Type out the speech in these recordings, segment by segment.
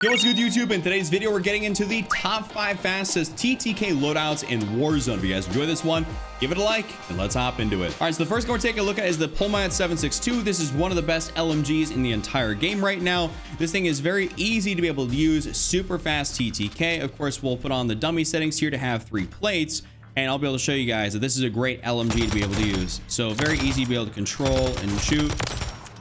Yo, what's good, YouTube? In today's video, we're getting into the top 5 fastest TTK loadouts in Warzone. If you guys enjoy this one, give it a like, and let's hop into it. All right, so the first one we're taking a look at is the Pullman 762. This is one of the best LMGs in the entire game right now. This thing is very easy to be able to use, super fast TTK. Of course, we'll put on the dummy settings here to have 3 plates, and I'll be able to show you guys that this is a great LMG to be able to use. So very easy to be able to control and shoot.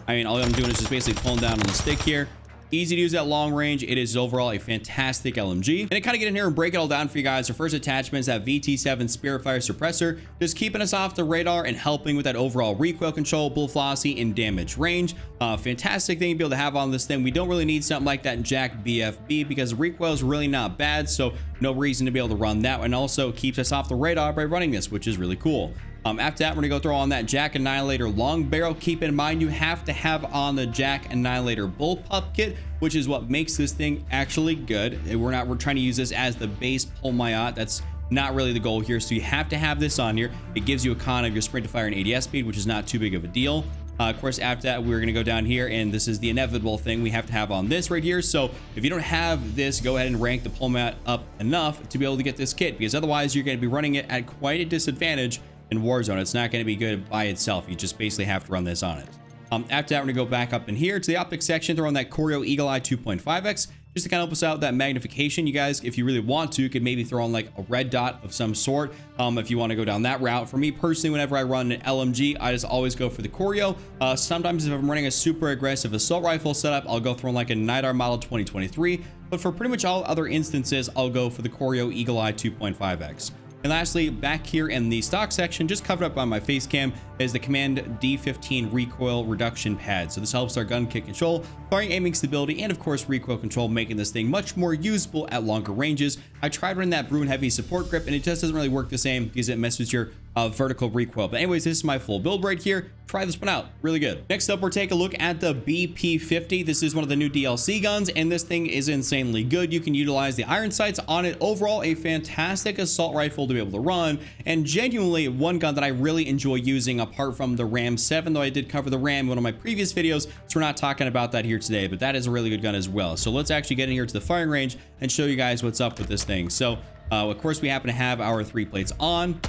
I mean, all I'm doing is just basically pulling down on the stick here. Easy to use at long range. It is overall a fantastic LMG. And to kind of get in here and break it all down for you guys, our first attachment is that VT7 Spiritfire suppressor, just keeping us off the radar and helping with that overall recoil control, bullet velocity, and damage range. Fantastic thing to be able to have on this thing. We don't really need something like that in Jack BFB because recoil is really not bad, so no reason to be able to run that, and also keeps us off the radar by running this, which is really cool. After that, we're gonna go throw on that Jack Annihilator long barrel. Keep in mind, you have to have on the Jack Annihilator bullpup kit, which is what makes this thing actually good. We're trying to use this as the base pull my yacht. That's not really the goal here. So you have to have this on here. It gives you a con of your sprint to fire and ADS speed, which is not too big of a deal. Of course, after that, we're going to go down here, and this is the inevitable thing we have to have on this right here. So if you don't have this, go ahead and rank the pull mat up enough to be able to get this kit, because otherwise you're going to be running it at quite a disadvantage in Warzone. It's not going to be good by itself. You just basically have to run this on it. After that, we're going to go back up in here to the optics section, throw on that Choreo Eagle Eye 2.5x, just to kind of help us out with that magnification. You guys, if you really want to, could maybe throw on like a red dot of some sort if you want to go down that route. For me personally, whenever I run an LMG, I just always go for the Choreo. Sometimes if I'm running a super aggressive assault rifle setup, I'll go throw on like a Nidar model 2023. But for pretty much all other instances, I'll go for the Choreo Eagle Eye 2.5x. And lastly, back here in the stock section, just covered up by my face cam, is the Command D15 recoil reduction pad. So this helps our gun kick control, firing aiming stability, and of course recoil control, making this thing much more usable at longer ranges. I tried running that Bruin Heavy support grip, and it just doesn't really work the same because it messes with your vertical recoil. But anyways, this is my full build right here. Try this one out, really good. Next up, we're taking a look at the BP50. This is one of the new DLC guns, and this thing is insanely good. You can utilize the iron sights on it. Overall, a fantastic assault rifle to be able to run, and genuinely one gun that I really enjoy using apart from the Ram 7, though I did cover the Ram in one of my previous videos, so we're not talking about that here today, but that is a really good gun as well. So let's actually get in here to the firing range and show you guys what's up with this thing. So of course, we happen to have our 3 plates on.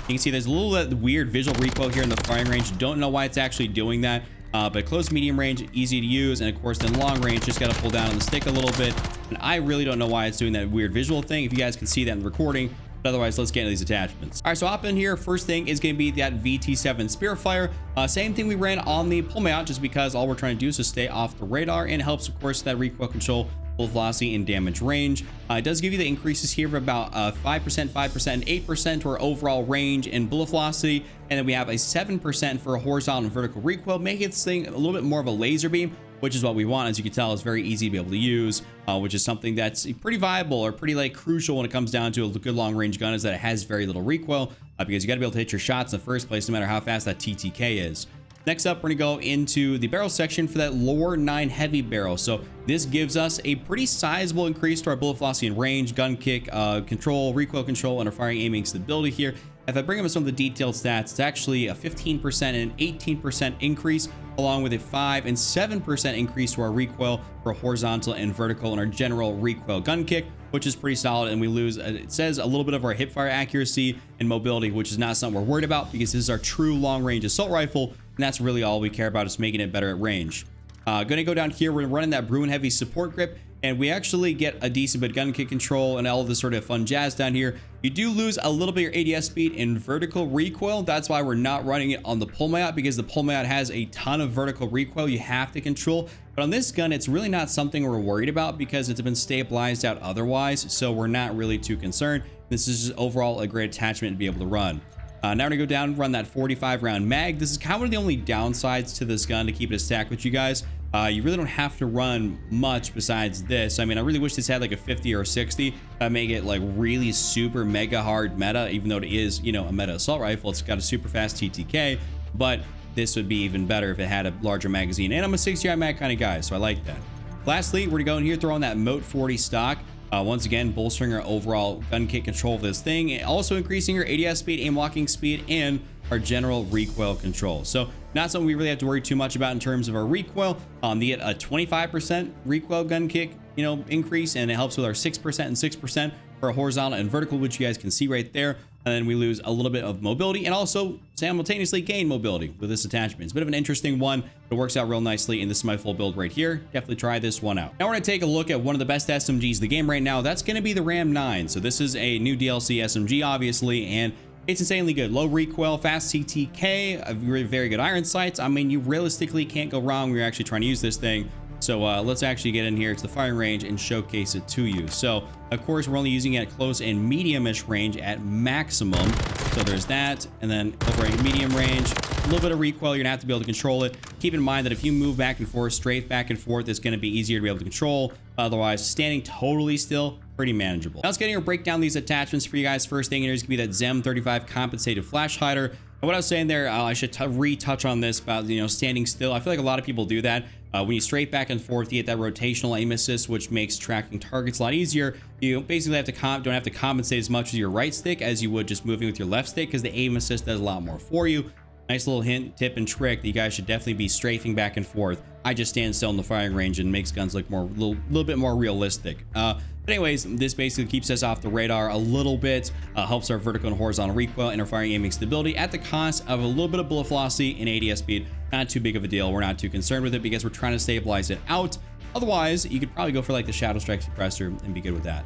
You can see there's a little weird visual recoil here in the firing range. Don't know why it's actually doing that, but close medium range, easy to use, and of course then long range, just got to pull down on the stick a little bit, and I really don't know why it's doing that weird visual thing. If you guys can see that in the recording, but otherwise, let's get into these attachments. All right, so hop in here. First thing is going to be that VT7 Spiritfire. Same thing we ran on the pull out, just because all we're trying to do is to stay off the radar, and it helps, of course, that recoil control, bullet velocity, and damage range. It does give you the increases here of about 5%, 5%, and 8% to our overall range and bullet velocity, and then we have a 7% for a horizontal and vertical recoil, making this thing a little bit more of a laser beam, which is what we want. As you can tell, it's very easy to be able to use, which is something that's pretty viable or pretty like crucial when it comes down to a good long range gun, is that it has very little recoil, because you got to be able to hit your shots in the first place, no matter how fast that TTK is. Next up, we're gonna go into the barrel section for that Lore 9 heavy barrel. So this gives us a pretty sizable increase to our bullet velocity and range, gun kick control, recoil control, and our firing aiming stability here. If I bring up some of the detailed stats, it's actually a 15% and an 18% increase, along with a 5 and 7% increase to our recoil for horizontal and vertical, and our general recoil gun kick, which is pretty solid. And we lose, it says, a little bit of our hip fire accuracy and mobility, which is not something we're worried about, because this is our true long range assault rifle, and that's really all we care about, is making it better at range. Gonna go down here, we're running that Bruin Heavy support grip, and we actually get a decent bit of gun kick control and all of this sort of fun jazz down here. You do lose a little bit of your ADS speed and vertical recoil. That's why we're not running it on the pull my out, because the pull my out has a ton of vertical recoil you have to control. But on this gun, it's really not something we're worried about, because it's been stabilized out otherwise, so we're not really too concerned. This is just overall a great attachment to be able to run. Now we're gonna go down and run that 45 round mag. This is kind of one of the only downsides to this gun, to keep it a stack with you guys. You really don't have to run much besides this. I mean, I really wish this had like a 50 or a 60. That make it like really super mega hard meta, even though it is, you know, a meta assault rifle. It's got a super fast TTK, but this would be even better if it had a larger magazine. And I'm a 60 mag kind of guy, so I like that. Lastly, we're gonna go in here, throw on that Moat 40 stock. Once again, bolstering our overall gun kick control of this thing, and also increasing our ADS speed, aim locking speed, and our general recoil control. So not something we really have to worry too much about in terms of our recoil. You get a 25% recoil gun kick, you know, increase, and it helps with our 6% and 6% for horizontal and vertical, which you guys can see right there. And then we lose a little bit of mobility and also simultaneously gain mobility with this attachment. It's a bit of an interesting one. It works out real nicely, and this is my full build right here. Definitely try this one out. Now we're gonna take a look at one of the best SMGs in the game right now. That's gonna be the Ram 9. So this is a new DLC SMG, obviously, and it's insanely good. Low recoil, fast TTK, very good iron sights. I mean, you realistically can't go wrong when you're actually trying to use this thing. So let's actually get in here to the firing range and showcase it to you. So of course, we're only using it at close and medium-ish range at maximum. So there's that. And then over at medium range, a little bit of recoil, you're gonna have to be able to control it. Keep in mind that if you move back and forth, strafe back and forth, it's gonna be easier to be able to control. Otherwise, standing totally still, pretty manageable. Now let's get here and break down these attachments for you guys. First thing here is gonna be that ZEM 35 compensated flash hider. And what I was saying there, I should retouch on this about, you know, standing still. I feel like a lot of people do that. When you strafe back and forth, you get that rotational aim assist, which makes tracking targets a lot easier. You basically have to don't have to compensate as much with your right stick as you would just moving with your left stick, because the aim assist does a lot more for you. Nice little hint, tip, and trick that you guys should definitely be strafing back and forth. I just stand still in the firing range and makes guns look more, little bit more realistic. But anyways, this basically keeps us off the radar a little bit, helps our vertical and horizontal recoil and our firing aiming stability at the cost of a little bit of bullet velocity and ADS speed. Not too big of a deal. We're not too concerned with it because we're trying to stabilize it out. Otherwise, you could probably go for like the Shadow Strike suppressor and be good with that.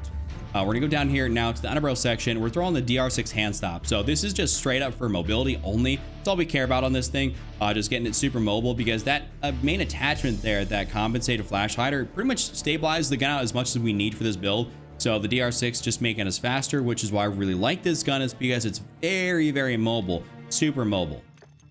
We're gonna go down here now to the underbarrel section. We're throwing the DR6 hand stop. So this is just straight up for mobility only. That's all we care about on this thing. Just getting it super mobile, because that main attachment there, that compensated flash hider, pretty much stabilizes the gun out as much as we need for this build. So the DR6 just making us faster, which is why I really like this gun, is because it's very, very mobile, super mobile.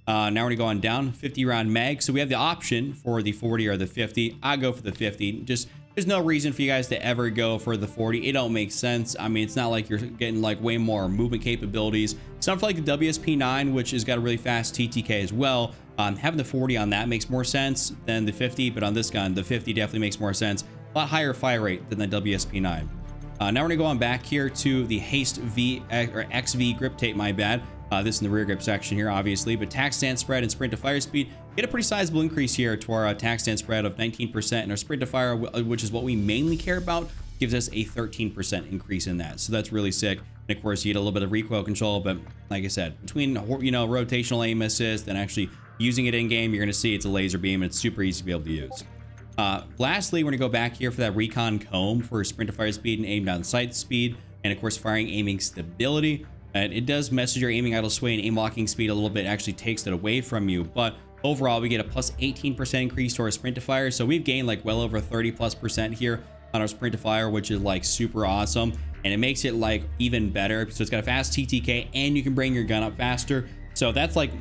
Now we're gonna go on down, 50 round mag. So we have the option for the 40 or the 50. I go for the 50. Just there's no reason for you guys to ever go for the 40. It don't make sense. I mean, it's not like you're getting like way more movement capabilities. Something like the WSP9, which has got a really fast TTK as well. Having the 40 on that makes more sense than the 50, but on this gun, the 50 definitely makes more sense. A lot higher fire rate than the WSP9. Now we're gonna go on back here to the Haste V or XV grip tape, my bad. This in the rear grip section here, obviously, but tack stand spread and sprint to fire speed get a pretty sizable increase here to our tack stand spread of 19%, and our sprint to fire, which is what we mainly care about, gives us a 13% increase in that. So that's really sick. And of course, you get a little bit of recoil control, but like I said, between, you know, rotational aim assist and actually using it in game, you're gonna see it's a laser beam. It's super easy to be able to use. Lastly, we're gonna go back here for that recon comb for sprint to fire speed and aim down sight speed, and of course, firing aiming stability. And it does mess with your aiming idle sway and aim locking speed a little bit. It actually takes it away from you, but overall we get a plus 18% increase to our sprint to fire. So we've gained like well over 30+% here on our sprint to fire, which is like super awesome, and it makes it like even better. So it's got a fast TTK and you can bring your gun up faster. So that's like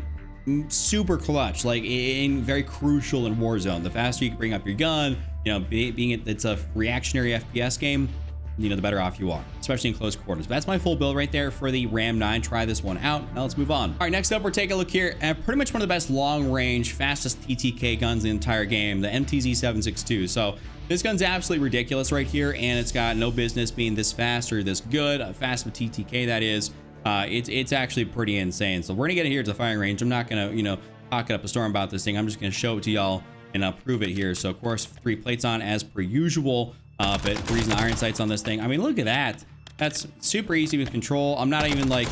super clutch, like in very crucial in Warzone. The faster you can bring up your gun, you know, being it's a reactionary FPS game, you know, the better off you are, especially in close quarters. But that's my full build right there for the Ram 9. Try this one out. Now let's move on. All right, next up, we're taking a look here at pretty much one of the best long range, fastest TTK guns in the entire game, the MTZ-762. So this gun's absolutely ridiculous right here, and it's got no business being this fast or this good, fast with TTK that is. It's actually pretty insane. So we're gonna get it here to the firing range. I'm not gonna, you know, talk it up a storm about this thing. I'm just gonna show it to y'all and prove it here. So of course, 3 plates on as per usual. But reason iron sights on this thing. I mean, look at that. That's super easy with control. I'm not even like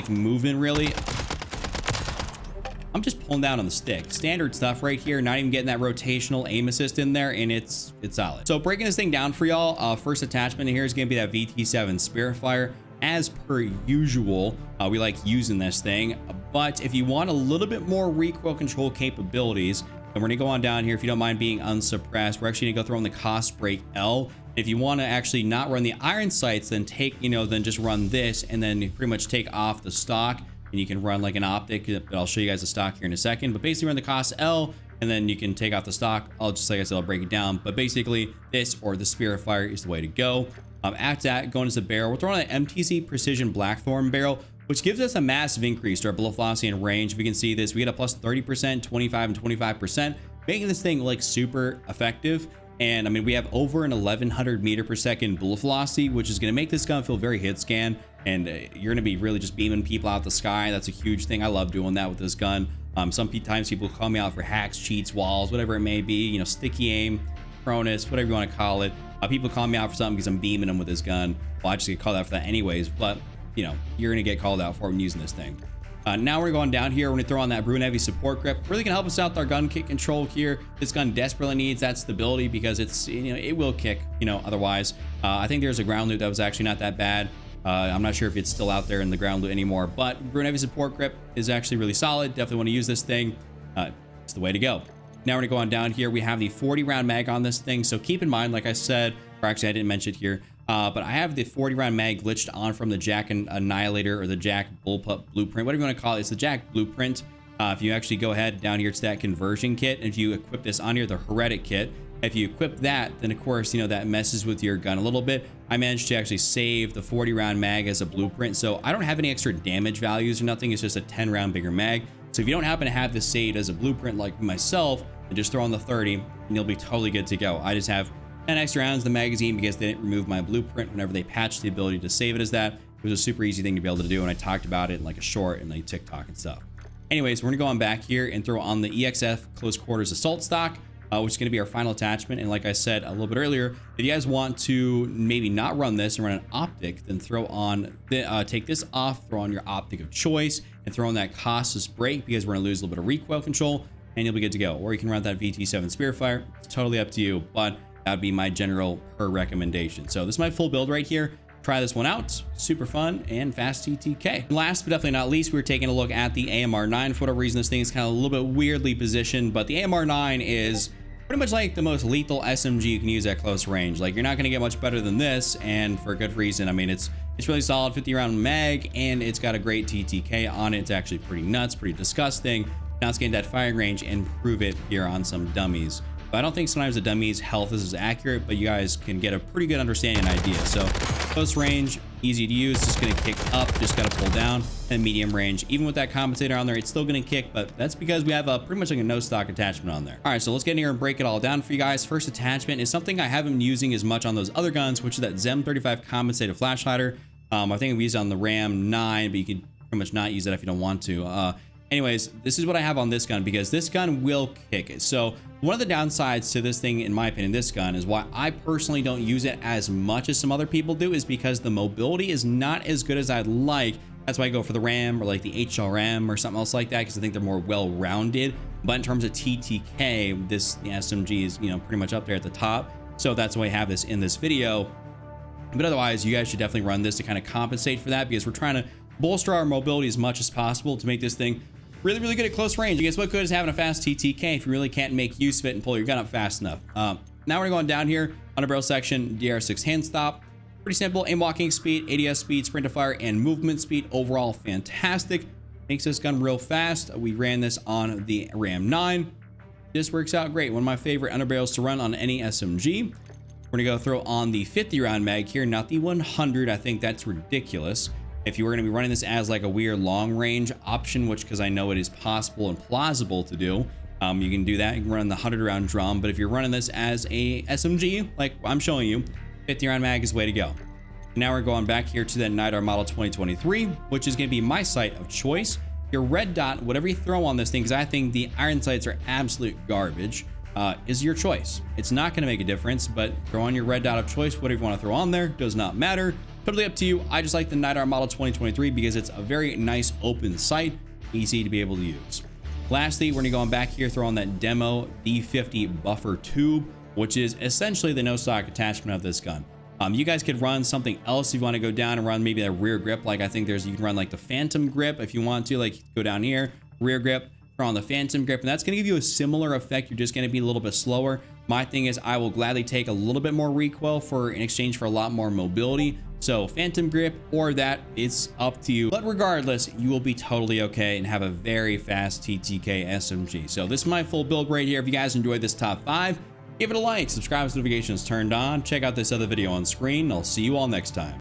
moving really. I'm just pulling down on the stick. Standard stuff right here. Not even getting that rotational aim assist in there, and it's solid. So breaking this thing down for y'all, first attachment here is gonna be that VT7 Spiritfire. As per usual, we like using this thing, but if you want a little bit more recoil control capabilities, and we're gonna go on down here, if you don't mind being unsuppressed, we're actually gonna go throw in the cost break L. If you want to actually not run the iron sights, then then just run this, and then pretty much take off the stock, and you can run like an optic. But I'll show you guys the stock here in a second. But basically run the cost L, and then you can take off the stock. I'll just, like I said, I'll break it down. But basically this or the Spiritfire is the way to go. After that, going into the barrel, we're throwing an MTZ Precision Blackthorn barrel, which gives us a massive increase to our bullet velocity and range. If you can see this, we get a plus 30%, 25, and 25%, making this thing like super effective. And I mean, we have over an 1100 meter per second bullet velocity, which is going to make this gun feel very hit scan. And you're going to be really just beaming people out the sky. That's a huge thing. I love doing that with this gun. Sometimes people call me out for hacks, cheats, walls, whatever it may be, you know, sticky aim, pronus, whatever you want to call it. People call me out for something because I'm beaming them with this gun. Well, I just get called out for that anyways, but you know, you're gonna get called out for when using this thing. Now we're going down here. We're gonna throw on that Brune Heavy support grip. Really gonna help us out with our gun kick control here. This gun desperately needs that stability because it's, you know, it will kick, you know, otherwise. I think there's a ground loot that was actually not that bad. I'm not sure if it's still out there in the ground loot anymore, but Brune Heavy support grip is actually really solid. Definitely want to use this thing. It's the way to go. Now we're gonna go on down here. We have the 40 round mag on this thing. So keep in mind, like I said, or actually I didn't mention it here, but I have the 40 round mag glitched on from the Jack Annihilator or the Jack Bullpup Blueprint, whatever you want to call it. It's the Jack Blueprint. If you actually go ahead down here to that conversion kit, and if you equip this on here, the Heretic kit, if you equip that, then of course, you know, that messes with your gun a little bit. I managed to actually save the 40 round mag as a blueprint. So I don't have any extra damage values or nothing. It's just a 10 round bigger mag. So if you don't happen to have this saved as a blueprint like myself, then just throw on the 30 and you'll be totally good to go. I just have 10 extra rounds in the magazine because they didn't remove my blueprint whenever they patched the ability to save it as that. It was a super easy thing to be able to do, and I talked about it in like a short and like TikTok and stuff. Anyways, we're gonna go on back here and throw on the EXF Close Quarters Assault Stock, which is gonna be our final attachment. And like I said a little bit earlier, if you guys want to maybe not run this and run an optic, then throw on, take this off, throw on your optic of choice, and throw on that cautious brake because we're gonna lose a little bit of recoil control, and you'll be good to go. Or you can run that VT7 Spearfire. It's totally up to you, but that'd be my general recommendation. So this is my full build right here. Try this one out. Super fun and fast TTK. Last but definitely not least, we're taking a look at the AMR9. For whatever reason, this thing is kind of a little bit weirdly positioned, but the AMR9 is pretty much like the most lethal SMG you can use at close range. Like, you're not going to get much better than this, and for a good reason. I mean, it's really solid 50 round mag, and it's got a great TTK on it. It's actually pretty nuts, pretty disgusting. Now let's get into that firing range and prove it here on some dummies. But I don't think sometimes the dummies' health is as accurate, but you guys can get a pretty good understanding and idea. So close range, easy to use, just gonna kick up, just gotta pull down. And medium range, even with that compensator on there, it's still gonna kick, but that's because we have a pretty much like a no stock attachment on there. All right, so let's get in here and break it all down for you guys. First attachment is something I haven't been using as much on those other guns, which is that Zem 35 compensated flashlighter. I think we used it on the Ram 9, but you could pretty much not use that if you don't want to. Anyways, this is what I have on this gun because this gun will kick it. So one of the downsides to this thing, in my opinion, this gun, is why I personally don't use it as much as some other people do, is because the mobility is not as good as I'd like. That's why I go for the Ram or like the HLRM or something else like that, because I think they're more well-rounded. But in terms of TTK, the SMG is, you know, pretty much up there at the top. So that's why I have this in this video. But otherwise, you guys should definitely run this to kind of compensate for that, because we're trying to bolster our mobility as much as possible to make this thing really, really good at close range. I guess what good is having a fast TTK if you really can't make use of it and pull your gun up fast enough? Now we're going down here, under barrel section, DR6 hand stop. Pretty simple. Aim walking speed, ADS speed, sprint to fire, and movement speed. Overall, fantastic. Makes this gun real fast. We ran this on the Ram 9. This works out great. One of my favorite underbarrels to run on any SMG. We're gonna go throw on the 50 round mag here, not the 100. I think that's ridiculous. If you were going to be running this as like a weird long range option, which, because I know it is possible and plausible to do, you can do that. You can run the 100 round drum. But if you're running this as a SMG, like I'm showing you, 50 round mag is the way to go. Now we're going back here to that NIDAR model 2023, which is going to be my sight of choice. Your red dot, whatever you throw on this thing, because I think the iron sights are absolute garbage, is your choice. It's not going to make a difference, but throw on your red dot of choice. Whatever you want to throw on there does not matter. Totally up to you. I just like the NIDAR model 2023 because it's a very nice open sight, easy to be able to use. Lastly, we're gonna go on back here, throw on that demo D50 buffer tube, which is essentially the no stock attachment of this gun. You guys could run something else if you want to go down and run maybe a rear grip. Like I think you can run like the Phantom grip if you want to, like go down here, rear grip, throw on the Phantom grip, and that's gonna give you a similar effect. You're just gonna be a little bit slower. My thing is I will gladly take a little bit more recoil in exchange for a lot more mobility. So Phantom grip or that, it's up to you. But regardless, you will be totally okay and have a very fast TTK SMG. So this is my full build right here. If you guys enjoyed this top 5, give it a like, subscribe with notifications turned on, check out this other video on screen. I'll see you all next time.